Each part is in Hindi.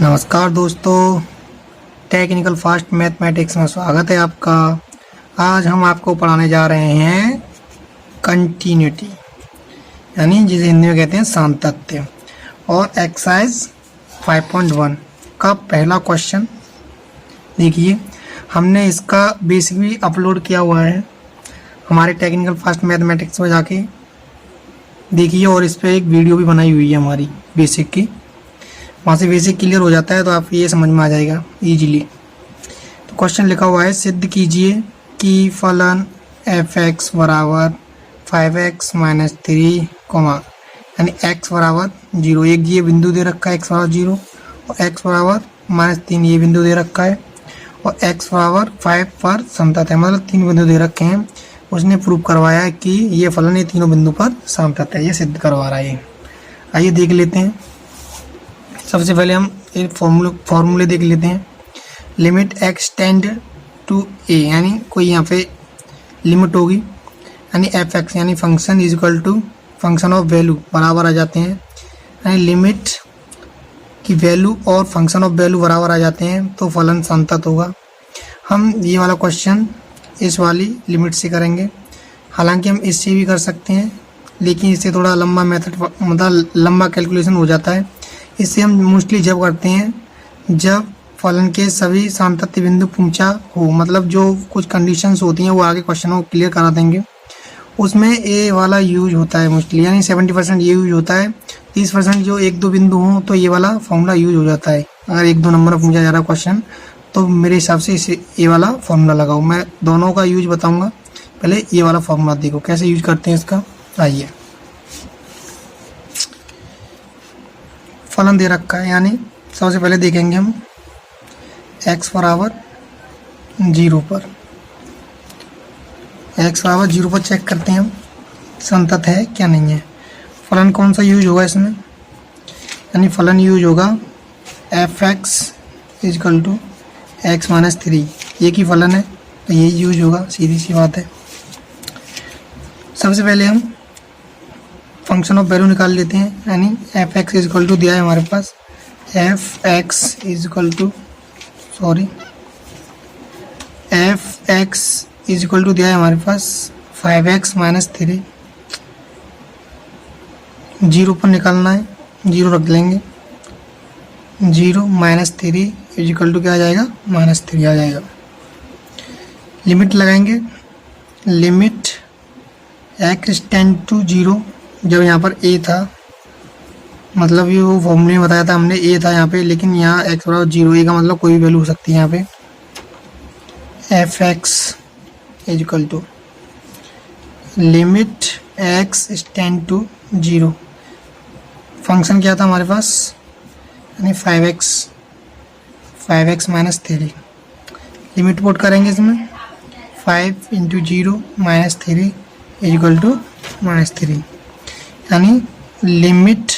नमस्कार दोस्तों, टेक्निकल फास्ट मैथमेटिक्स में स्वागत है आपका। आज हम आपको पढ़ाने जा रहे हैं कंटिन्यूटी, यानी जिसे हिंदी में कहते हैं सातत्य, और एक्सरसाइज 5.1 का पहला क्वेश्चन। देखिए, हमने इसका बेसिक भी अपलोड किया हुआ है हमारे टेक्निकल फास्ट मैथमेटिक्स में, जाके देखिए, और इस पर एक वीडियो भी बनाई हुई है हमारी बेसिक की। वहाँ से बेसिक क्लियर हो जाता है तो आप ये समझ में आ जाएगा इजीली। तो क्वेश्चन लिखा हुआ है, सिद्ध कीजिए कि फलन f(x) बराबर 5x माइनस 3 यानी x बराबर 0, एक ये बिंदु दे रखा है x बराबर 0, और x बराबर -3 ये बिंदु दे रखा है, और x बराबर 5 पर समतत है, मतलब 3 बिंदु दे रखे हैं। उसने प्रूव करवाया है कि ये फलन ये तीनों बिंदु पर समतत है, ये सिद्ध करवा रहा है। आइए देख लेते हैं। सबसे पहले हम एक फॉर्मूले देख लेते हैं। Limit x tend to a, यानी कोई यहाँ पे लिमिट होगी, यानी f(x) यानी function is equal to function of value बराबर आ जाते हैं, यानी लिमिट की वैल्यू और फंक्शन ऑफ वैल्यू बराबर आ जाते हैं तो फलन संतत होगा। हम ये वाला क्वेश्चन इस वाली लिमिट से करेंगे, हालांकि हम इससे भी कर सकते हैं, लेकिन इससे थोड़ा लंबा मेथड, मतलब लंबा कैलकुलेशन हो जाता है। इससे हम मोस्टली जब करते हैं जब फलन के सभी सातत्य बिंदु पहुंचा हो, मतलब जो कुछ कंडीशंस होती हैं वो आगे क्वेश्चन को क्लियर करा देंगे, उसमें ए वाला यूज होता है मोस्टली, यानी 70% ये यूज होता है। 30% जो 1-2 बिंदु हों तो ये वाला फॉर्मूला यूज हो जाता है। अगर 1-2 नंबर पूछा जा रहा क्वेश्चन तो मेरे हिसाब से इसे ये वाला फॉर्मूला लगाओ। मैं दोनों का यूज बताऊँगा, पहले ये वाला फॉर्मूला देखो कैसे यूज करते हैं इसका। आइए, फलन दे रखा है, यानी सबसे पहले देखेंगे हम x बराबर 0 पर, x बराबर 0 पर चेक करते हैं हम संतत है क्या नहीं है। फलन कौन सा यूज होगा इसमें, यानी फलन यूज होगा f(x) is equal to x minus 3, एक ही फलन है तो यही यूज होगा, सीधी सी बात है। सबसे पहले हम फंक्शन ऑफ वैल्यू निकाल लेते हैं, यानी f(x) इज इक्वल टू दिया है हमारे पास, f(x) इज इक्वल टू दिया है हमारे पास 5x माइनस 3। 0 पर निकालना है, 0 रख लेंगे, 0 माइनस 3 इज इक्वल टू क्या आ जाएगा, -3 आ जाएगा। लिमिट लगाएंगे, लिमिट x टेंड टू 0, जब यहाँ पर a था, मतलब ये वो फॉर्मूले में बताया था हमने, a था यहाँ पे, लेकिन यहाँ x बराबर 0, a का मतलब कोई भी वैल्यू हो सकती है यहाँ पे। f(x) is equal to limit x tend to 0, function क्या था हमारे पास, यानी 5x माइनस 3। लिमिट पुट करेंगे इसमें, 5 into 0 minus 3 is equal to -3, यानी limit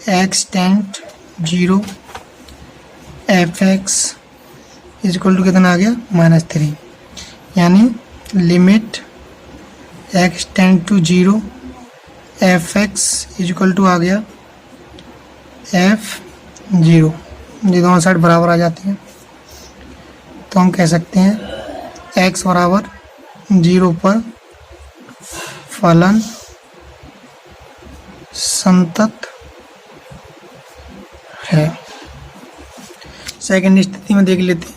x tend 0 f(x) is equal to कितना आ गया, -3, यानी limit x tend to 0 f(x) is equal to आ गया f(0), ये दोनों साइड बराबर आ जाती हैं, तो हम कह सकते हैं x बराबर 0 पर फलन संतत है। सेकंड स्थिति में देख लेते हैं।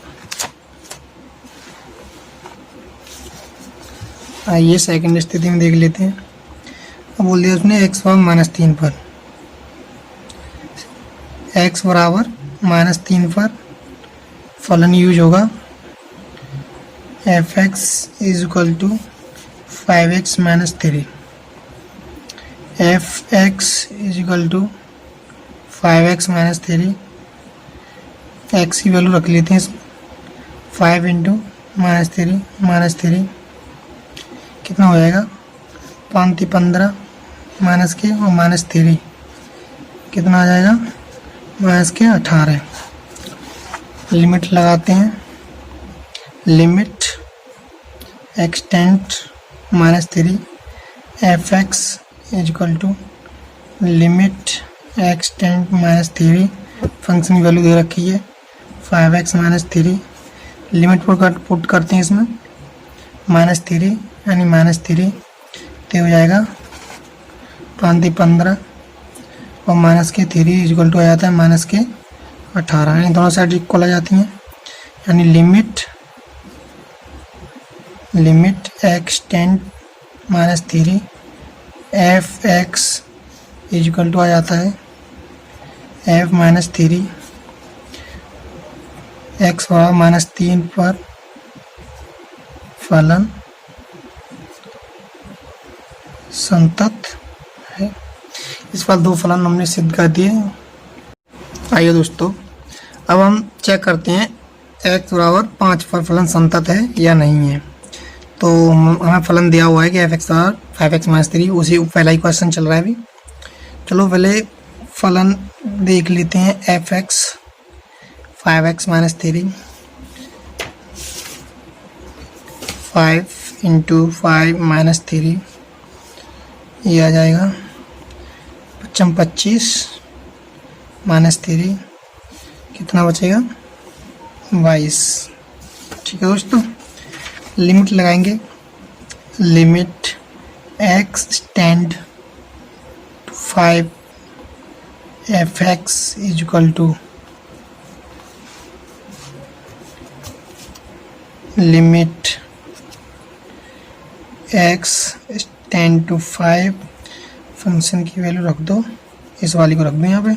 आइए सेकंड स्थिति में देख लेते हैं। अब बोल दिया उसने x बराबर -3 पर, x बराबर -3 पर फलन यूज होगा f(x) is equal to 5x minus 3। f(x) is equal to 5x minus 3, x की वैल्यू रख लेते हैं इसमें, 5 इंटू -3 कितना हो जाएगा, 5 15 माइनस के और -3 कितना आ जाएगा, -18। लिमिट लगाते हैं, limit x tend -3 f(x) is equal to limit x tend -3 function की वैल्यू दे रखी है 5x माइनस 3, लिमिट पुट करते हैं इसमें -3 यानी -3 तो हो जाएगा 5×3 = 15 और माइनस के 3 इक्वल टू आ जाता है माइनस के 18, यानी दोनों साइड इक्वल आ जाती हैं। यानी limit x tend -3 f(x) equal to आ जाता है f - 3 x बराबर -3 पर फलन संतत है। इस पर 2 फलन हमने सिद्ध कर दिए। आइए दोस्तों, अब हम चेक करते हैं x बराबर 5 पर फलन संतत है या नहीं है। तो हमें फलन दिया हुआ है कि f(x) बराबर 5x - 3, उसी पहला ही क्वेश्चन चल रहा है अभी। चलो पहले फलन देख लेते हैं f(x) 5x - 3, 5 × 5 - 3 ये आ जाएगा 25 -3 कितना बचेगा 22। ठीक है दोस्तों, लिमिट लगाएंगे, limit x tend to 5 f(x) equal to limit x tend to 5, function की वैल्यू रख दो, इस वाली को रख दो यहाँ पे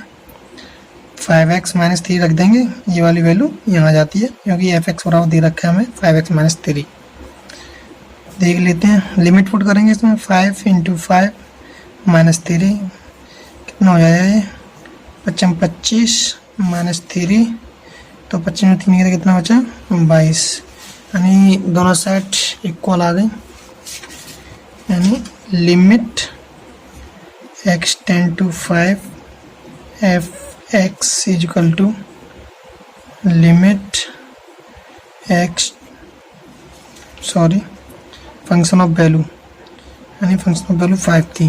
5x - 3 रख देंगे, ये वाली वैल्यू यहाँ आ जाती है क्योंकि f(x) बराबर दे रखा है हमें 5x - 3। देख लेते हैं, लिमिट पुट करेंगे इसमें 5 × 5 - 3 कितना हो जाएगा ये 25 -3, तो 25 में 3 कितना बचा 22, यानी दोनों साइड इक्वल आ गई। यानी limit x tend to 5 f(x) equal to limit function of value, यानी फंक्शन ऑफ वैल्यू 5 थी,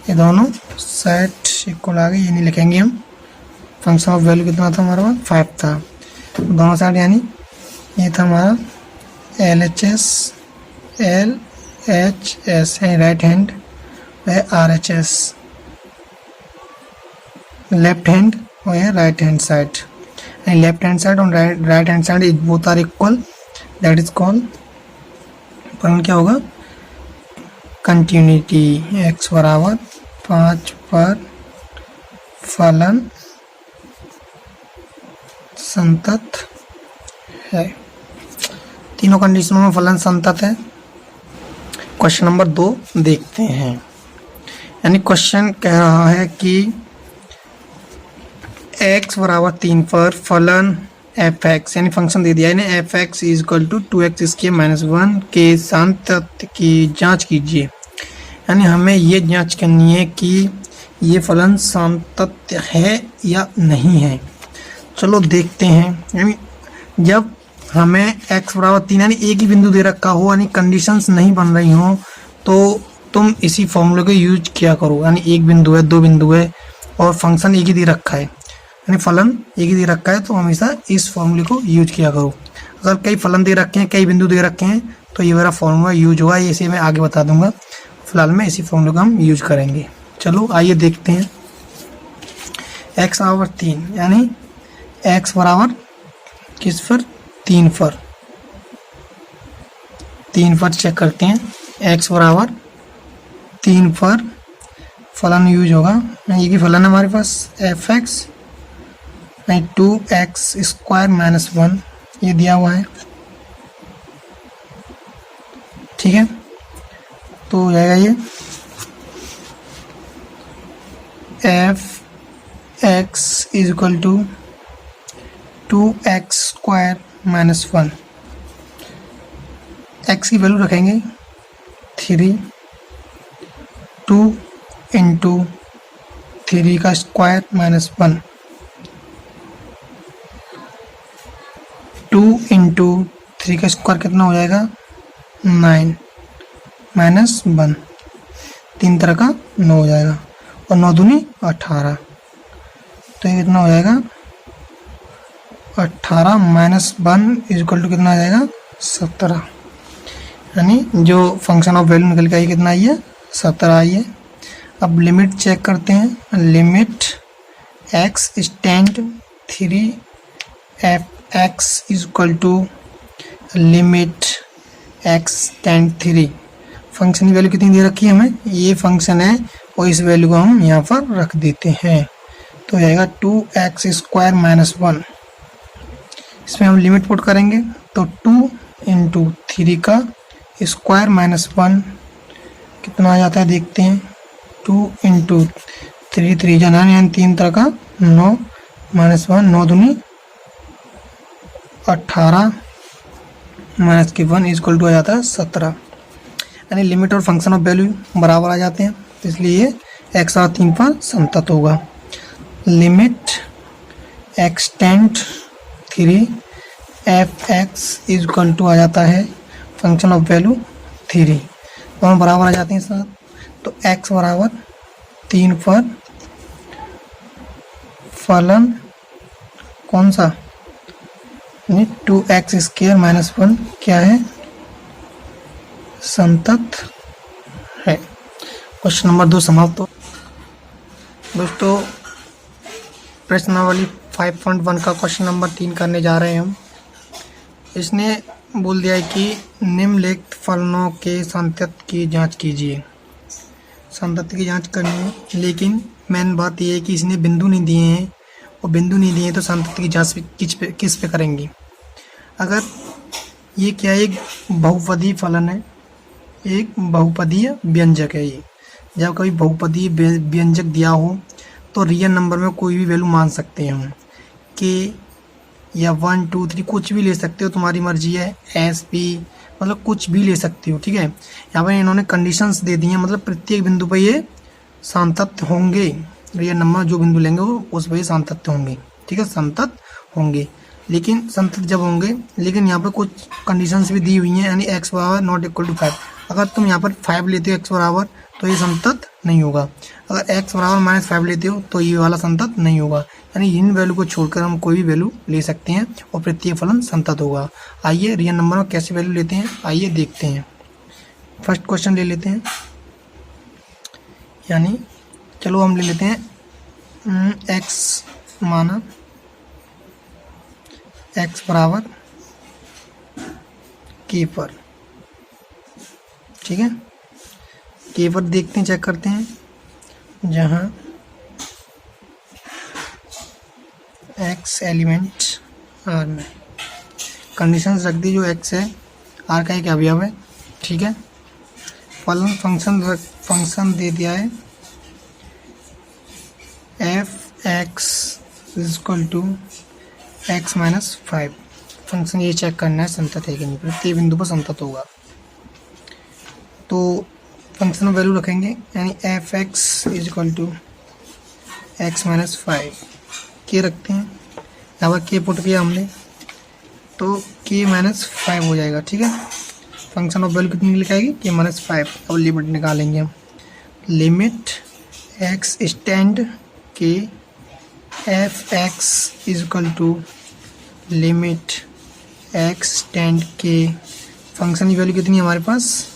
ये दोनों साइड इक्वल आ गई। ये नहीं लिखेंगे हम, फंक्शन ऑफ वैल्यू कितना था हमारा 5 था, दोनों साइड यानी ये था हमारा LHS है राइट हैंड, वह RHS लेफ्ट हैंड और है right hand side, and left hand side और right hand side both are equal, that is called फलन क्या होगा कंटिन्यूटी। x बराबर 5 पर फलन संतत है, तीनों कंडीशनों में फलन संतत है। क्वेश्चन नंबर 2 देखते हैं, यानी क्वेश्चन कह रहा है कि x बराबर 3 पर फलन f(x) यानी फंक्शन दे दिया है ना f(x) इक्वल टू 2x² के संतत की जांच कीजिए। यानी हमें ये जांच करनी है कि ये फलन संतत है या नहीं है। चलो देखते हैं, यानी जब हमें x बराबर 3 यानी एक ही बिंदु दे रखा हो, यानी कंडीशंस नहीं बन रही हो, तो तुम इसी फॉर्मूले को यूज किया करो। यानी एक बिंदु है, 2 बिंदु है और फंक्शन एक ही दे रखा है, यानी फलन एक ही दे रखा है, तो हमेशा इस फॉर्मूले को यूज किया करो। अगर कई फलन दे रखे हैं, कई बिंदु दे रखे हैं, तो ये मेरा फॉर्मूला यूज होगा, इसे मैं आगे बता दूंगा। फिलहाल में इसी फॉर्मूले को हम यूज करेंगे। चलो आइए देखते हैं, x बराबर 3 यानी x बराबर किस पर 3 पर चेक करते हैं। x बराबर 3 पर फलन यूज होगा, ये की फलन है हमारे पास f(x) 2x² - 1 ये दिया हुआ है। ठीक है, तो हो जाएगा ये f(x) equal to 2x² - 1, x की वैल्यू रखेंगे 3, 2 × 3 का स्क्वायर -1, 2 × 3 का स्क्वायर कितना हो जाएगा 9 -1, 3 तरह का 9 हो जाएगा और 9 दूनी 18, तो ये कितना हो जाएगा 18 माइनस 1 इक्वल टू कितना आ जाएगा 17, यानी जो फंक्शन ऑफ वैल्यू निकल के आई कितना आई है 17 आई है। अब लिमिट चेक करते हैं, limit x stand 3 f x equal to limit x stand 3। Function की वैल्यू कितनी दे रखी है हमें, ये फंक्शन है और इस वैल्यू को हम यहाँ पर रख देते हैं तो हो जाएगा 2x² माइनस 1। इसमें हम लिमिट पुट करेंगे तो 2 इंटू 3 का स्क्वायर माइनस 1 कितना आ जाता है देखते हैं। 2 इंटू 3 3 जाना यानी 3 तरह का 9 माइनस 1 9 दूनी 18 माइनस के 1 इक्वल टू आ जाता है 17, यानी लिमिट और फंक्शन ऑफ वैल्यू बराबर आ जाते हैं, इसलिए x और 3 पर समतत होगा। Limit x tend 3 f x equal to आ जाता है फंक्शन ऑफ वैल्यू 3, दोनों बराबर आ जाते हैं साथ, तो x बराबर 3 पर फलन कौन सा 2x² माइनस 1 क्या है संतत है। क्वेश्चन नंबर 2 समाप्त हो। दोस्तों प्रश्नावली 5.1 का क्वेश्चन नंबर 3 करने जा रहे हैं हम। इसने बोल दिया है कि निम्नलिखित फलनों के संतत की जांच कीजिए। संतत की जांच करनी है, लेकिन मेन बात यह है कि इसने बिंदु नहीं दिए हैं और बिंदु नहीं दिए हैं तो संतत की जांच किस पे करेंगे। अगर ये क्या है, एक बहुपदीय फलन है, एक बहुपदीय व्यंजक है। ये जब कभी बहुपदीय व्यंजक दिया हो तो रियल नंबर में कोई भी वैल्यू मान सकते हैं हम, के या 1 2 3 कुछ भी ले सकते हो, तुम्हारी मर्जी है, एस पी मतलब कुछ भी ले सकते हो। ठीक है, यहाँ पर इन्होंने कंडीशंस दे दी हैं, मतलब प्रत्येक बिंदु पर ये संतत होंगे। रियल नंबर जो बिंदु लेंगे वो उस पर संतत होंगे। ठीक है, संतत होंगे, लेकिन संतत जब होंगे, लेकिन यहाँ पर कुछ कंडीशंस भी दी हुई हैं, यानी x बराबर नॉट इक्वल टू 5। अगर तुम यहाँ पर 5 लेते हो x बराबर तो ये संतत नहीं होगा। अगर x बराबर -5 लेते हो तो ये वाला संतत नहीं होगा। यानी इन वैल्यू को छोड़कर हम कोई भी वैल्यू ले सकते हैं और प्रत्येक फलन संतत होगा। आइए रियल नंबर में कैसे वैल्यू लेते हैं आइए देखते हैं। फर्स्ट क्वेश्चन ले लेते हैं, यानी चलो हम ले लेते हैं x माना x बराबर k पर। ठीक है, के पर देखते हैं, चेक करते हैं, जहाँ x एलिमेंट r में कंडीशंस रख दी, जो x है r का एक अवयव है। ठीक है, फलन फंक्शन दे दिया है f x equal to x minus 5। Function ये चेक करना है संतत है कि नहीं, प्रत्येक बिंदु पर संतत होगा। तो फंक्शन वैल्यू रखेंगे, यानी f x is equal to x minus 5 के रखते हैं। यहाँ पर के पुट किया हमने तो के -5 हो जाएगा। ठीक है, फंक्शन ऑफ वैल्यू कितनी लिखाएगी के -5। अब लिमिट निकालेंगे हम, limit x stand k f x is equal to limit x stand k. Function की वैल्यू कितनी है हमारे पास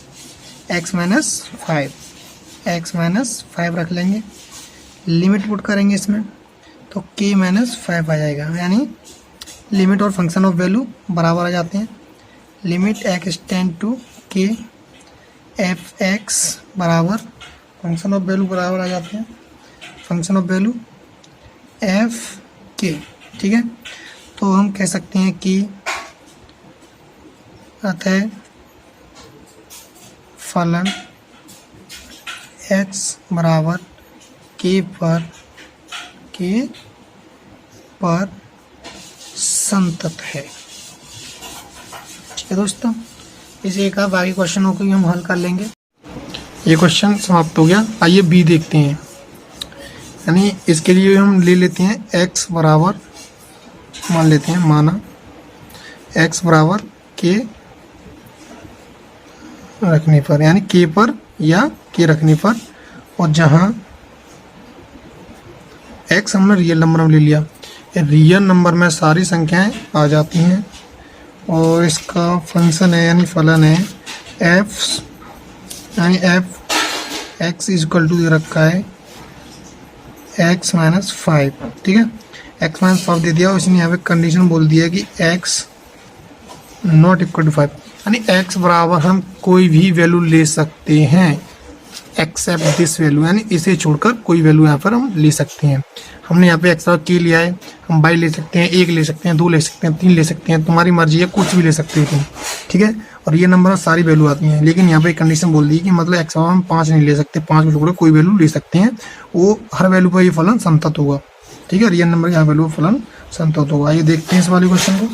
x -5 रख लेंगे, लिमिट पुट करेंगे इसमें तो k -5 आ जाएगा, यानी लिमिट और फंक्शन ऑफ वैल्यू बराबर आ जाते हैं। Limit x tend to k f x बराबर फंक्शन ऑफ वैल्यू बराबर आ जाते हैं, फंक्शन ऑफ वैल्यू एफ के। ठीक है, तो हम कह सकते हैं कि अतः फलन x बराबर k पर संतत है। ठीक है दोस्तों, इसे एक बाकी क्वेश्चनों को भी हम हल कर लेंगे। ये क्वेश्चन समाप्त हो गया। आइए बी देखते हैं, यानी इसके लिए हम ले लेते हैं x बराबर, मान लेते हैं, माना x बराबर k रखने पर, यानी k पर या k रखने पर, और जहां x हमने रियल नंबर में ले लिया, रियल नंबर में सारी संख्याएं आ जाती हैं और इसका फंक्शन है यानी फलन है एफ यानी एफ एक्स इजकल टू दे रखा है एक्स माइनस 5, ठीक है। एक्स माइनस 5 दे दिया और इसने यहाँ पे कंडीशन बोल दिया कि एक्स नॉट इक्वल टू 5, यानी एक्स बराबर हम कोई भी वैल्यू ले सकते हैं एक्सेप्ट दिस वैल्यू, यानी इसे छोड़कर कोई वैल्यू यहाँ पर हम ले सकते हैं। हमने यहाँ पे एक्स का के लिया है, हम बाई ले सकते हैं, 1 ले सकते हैं, 2 ले सकते हैं, 3 ले सकते हैं, तुम्हारी मर्जी है, कुछ भी ले सकते हो तुम, ठीक है। और ये नंबर में सारी वैल्यू आती हैं, लेकिन यहाँ पे एक कंडीशन बोल दी कि मतलब एक्स हम 5 नहीं ले सकते, 5 छोड़कर कोई वैल्यू ले सकते हैं, वो हर वैल्यू पर ये फलन संतत होगा, ठीक है। रियल नंबर की हर वैल्यू फलन संतत होगा। आइए देखते हैं इस वाले क्वेश्चन को।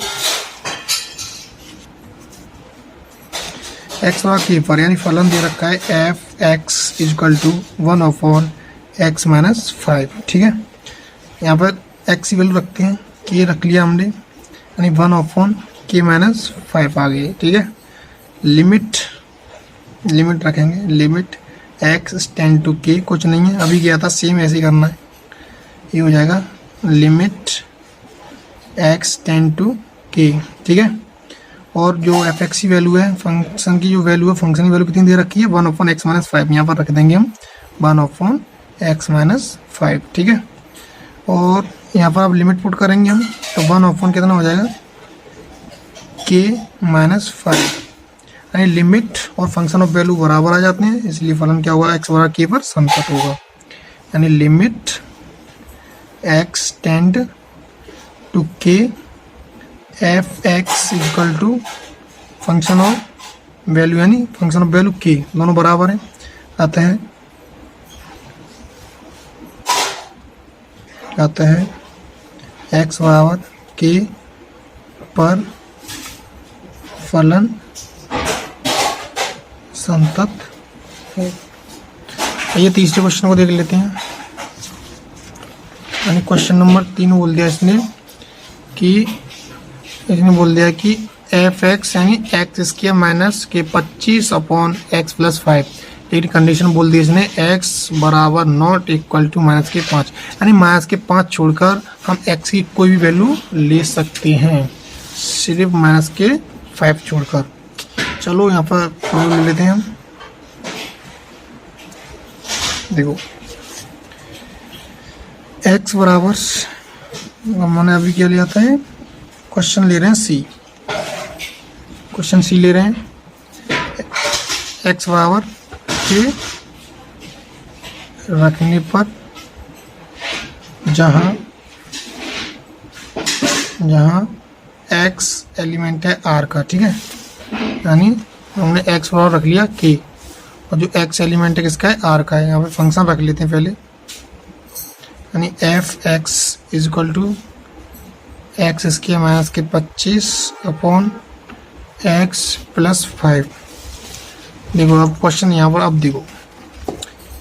एक्स वाला के पर यानी फलन दे रखा है f x equal to 1/x minus 5, ठीक है। यहाँ पर एक्स की वैल्यू रखते हैं, के रख लिया हमने, यानी 1/k माइनस 5 आ गई, ठीक है। लिमिट रखेंगे, limit x tend to k, कुछ नहीं है अभी किया था, सेम ऐसे ही करना है, ये हो जाएगा limit x tend to k, ठीक है। और जो एफ एक्स की वैल्यू है, फंक्शन की जो वैल्यू है, फंक्शन की वैल्यू कितनी दे रखी है 1/x माइनस 5, यहाँ पर रख देंगे हम 1/x माइनस 5, ठीक है। और यहाँ पर अब लिमिट पुट करेंगे हम, तो 1/, कितना हो जाएगा k माइनस 5, यानी लिमिट और फंक्शन ऑफ वैल्यू बराबर आ जाते हैं, इसलिए फलन क्या होगा x बराबर k पर संतत होगा, यानी limit x tend to k f x equal to function of value यानी फंक्शन ऑफ वैल्यू k, दोनों बराबर हैं, आता है x बराबर k पर फलन संतत है। ये तीसरे क्वेश्चन को देख लेते हैं, यानी क्वेश्चन नंबर 3 बोल दिया इसने बोल दिया कि एफ एक्स यानी एक्स स्क्वायर माइनस के 25/x प्लस 5, एक कंडीशन बोल दी इसने एक्स बराबर नॉट इक्वल टू माइनस के 5, यानी माइनस के 5 छोड़कर हम एक्स की कोई भी वैल्यू ले सकते हैं, सिर्फ माइनस के 5 छोड़कर। चलो यहाँ पर प्रॉब्लम ले लेते हैं हम, देखो एक्स बराबर हमने अभी क्या लिया था, क्वेश्चन ले रहे हैं सी, क्वेश्चन सी ले रहे हैं, एक्स बराबर के रखने पर जहाँ एक्स एलिमेंट है आर का, ठीक है, यानी हमने एक्स बराबर रख लिया के, और जो एक्स एलिमेंट है किसका है आर का है। यहाँ पे फंक्शन रख लेते हैं पहले, यानी f x is equal to x square minus के 25/x प्लस 5। देखो अब क्वेश्चन यहाँ पर, अब देखो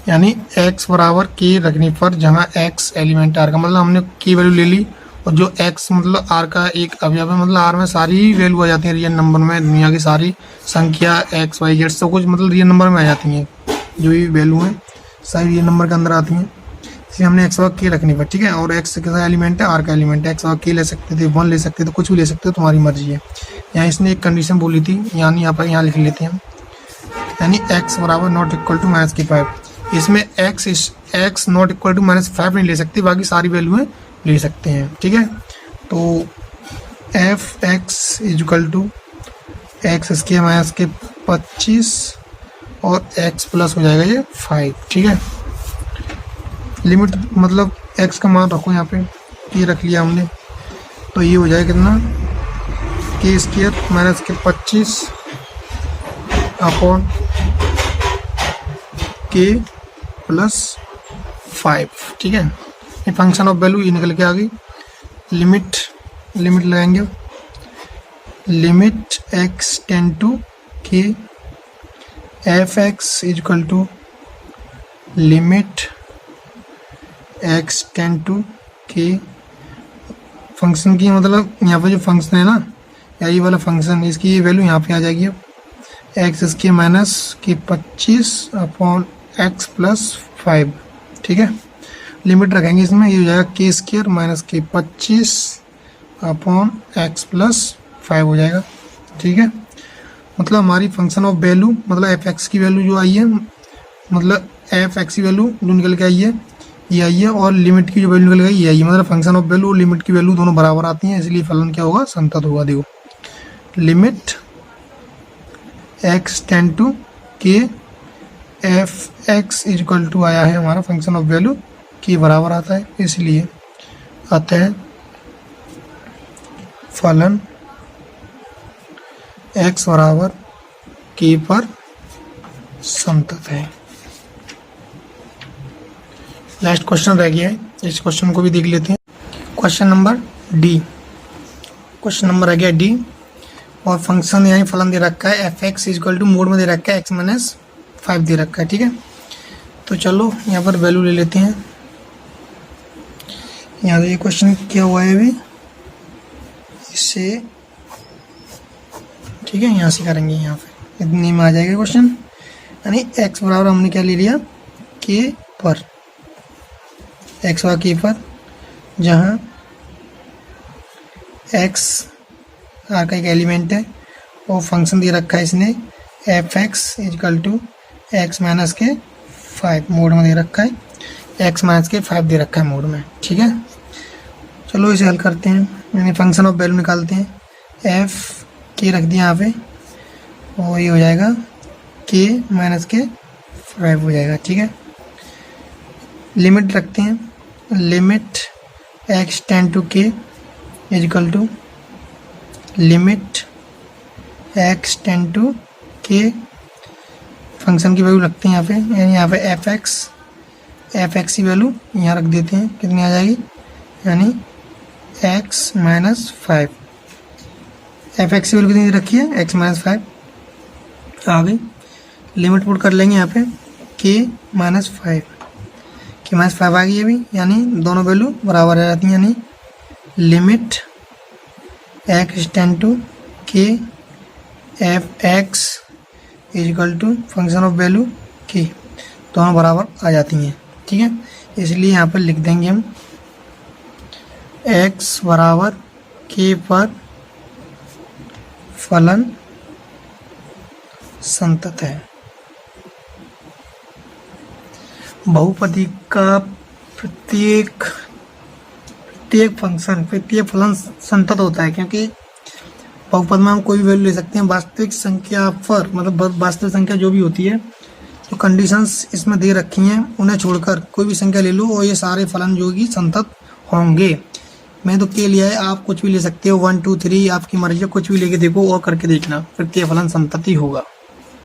यानी x बराबर k रखने पर जहाँ x एलिमेंट आर का, मतलब हमने की वैल्यू ले ली, और जो x मतलब r का एक अवयव है, मतलब r में सारी वैल्यू आ जाती है रियल नंबर में, दुनिया की सारी संख्या x y z सब कुछ मतलब रियल नंबर में आ जाती हैं, जो भी वैल्यू हैं सारी रियल नंबर के अंदर आती हैं, इसलिए हमने एक्स के रखनी पर, ठीक है। और एक्स का एलिमेंट है आर का एलिमेंट है, एक्स के ले सकते थे, 1 ले सकते थे, कुछ भी ले सकते हो, तुम्हारी मर्जी है। यहाँ इसने एक कंडीशन बोली थी, यानी यहाँ पर यहाँ लिख लेते हैं हम, यानी एक्स बराबर नॉट इक्वल टू माइनस के 5, इसमें x not equal to minus 5 नहीं ले सकते, बाकी सारी वैल्यूएं ले सकते हैं, ठीक है। तो f x equal to x square minus के 25 और एक्स प्लस हो जाएगा ये 5, ठीक है। लिमिट मतलब x का मान रखो यहाँ पे, ये रख लिया हमने, तो ये हो जाएगा कितना के स्क्वायर माइनस के 25/k प्लस 5, ठीक है। ये फंक्शन ऑफ वैल्यू ये निकल के आ गई। लिमिट लगाएंगे, limit x tend to k f x equal to limit x tend to k, function की मतलब यहाँ पे जो फंक्शन है ना, या ये वाला फंक्शन, इसकी ये वैल्यू यहाँ पे आ जाएगी अब एक्स स्क्वायर माइनस के 25/x प्लस 5, ठीक है। लिमिट रखेंगे इसमें, ये हो जाएगा के स्क्वायर माइनस के 25/x+5 हो जाएगा। ठीक है, मतलब हमारी फंक्शन ऑफ वैल्यू, मतलब एफ एक्स की वैल्यू जो आई है, मतलब एफ एक्स की वैल्यू जो निकल के आई है ये आई है, और लिमिट की जो वैल्यू निकल गई ये आई है। मतलब फंक्शन ऑफ वैल्यू और लिमिट की वैल्यू दोनों बराबर आती हैं, इसलिए फलन क्या होगा, संतत होगा। देखो limit x tend to k f x equal to आया है हमारा फंक्शन ऑफ वैल्यू के बराबर आता है, इसलिए अतः फलन x बराबर के पर संतत है। लास्ट क्वेश्चन रह गया है, इस क्वेश्चन को भी देख लेते हैं। Question number D, question number रह गया डी, और फंक्शन यानी फलन दे रखा है f x equal to mod में दे रखा है x-5 दे रखा है। ठीक है, तो चलो यहाँ पर वैल्यू ले लेते हैं। यहाँ ये क्वेश्चन क्या हुआ है अभी, इससे ठीक है यहाँ से करेंगे, यहाँ पे इतने में आ जाएगा क्वेश्चन। यानी x बराबर हमने क्या ले लिया, के पर, x बराबर के पर, जहाँ x आर का एक एलिमेंट है और फंक्शन दे रखा है इसने f x equal to x-5 mod में दे रखा है, x-5 दे रखा है मोड में। ठीक है, चलो इसे हल करते हैं, यानी फंक्शन ऑफ वैल्यू निकालते हैं। एफ के रख दिया यहाँ पे, और ये हो जाएगा k-5 हो जाएगा। ठीक है, लिमिट रखते हैं, limit x tend to k equal to limit x tend to k, function की वैल्यू रखते हैं यहाँ पे, यानी यहाँ पे एफ एक्स की वैल्यू यहाँ रख देते हैं, कितनी आ जाएगी, यानी x-5, एफ एक्स की वैल्यू कितनी रखी है, x-5 आ गई। लिमिट पुट कर लेंगे यहाँ पे k-5 आ गई अभी, यानी दोनों वैल्यू बराबर आ जाती हैं, यानी limit x tend to k f x equal to function of value k, दोनों बराबर आ जाती हैं। ठीक है, इसलिए यहाँ पर लिख देंगे हम x बराबर के पर फलन संतत है। बहुपदी का प्रत्येक फंक्शन, प्रत्येक फलन संतत होता है, क्योंकि बहुपद में हम कोई भी वैल्यू ले सकते हैं। वास्तविक संख्या पर, मतलब वास्तविक संख्या जो भी होती है, जो कंडीशंस इसमें दे रखी हैं उन्हें छोड़कर कोई भी संख्या ले लो और ये सारे फलन जो कि संतत होंगे। मैं तो के लिया है, आप कुछ भी ले सकते हो, 1 2 3 आपकी मर्जी है, कुछ भी लेके देखो और करके देखना, प्रत्येक फलन संतत ही होगा।